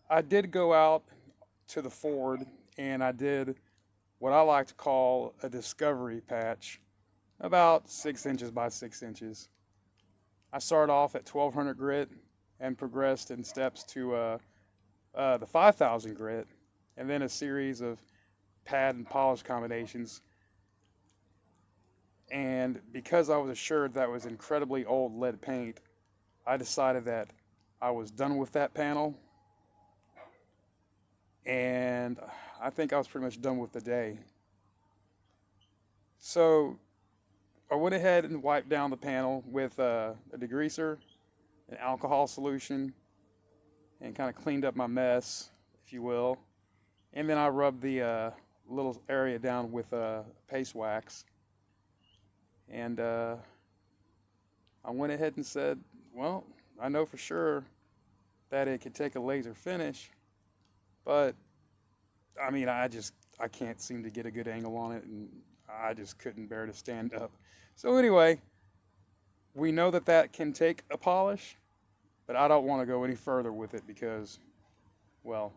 I did go out to the Ford and I did what I like to call a discovery patch, about 6 inches by 6 inches. I started off at 1200 grit and progressed in steps to the 5000 grit, and then a series of pad and polish combinations. And because I was assured that was incredibly old lead paint, I decided that I was done with that panel, and I think I was pretty much done with the day. So I went ahead and wiped down the panel with a degreaser, an alcohol solution, and kind of cleaned up my mess, if you will. And then I rubbed the little area down with paste wax. And I went ahead and said, well, I know for sure that it could take a laser finish, but I mean, I can't seem to get a good angle on it, and I just couldn't bear to stand up. So anyway, we know that that can take a polish, but I don't want to go any further with it because, well,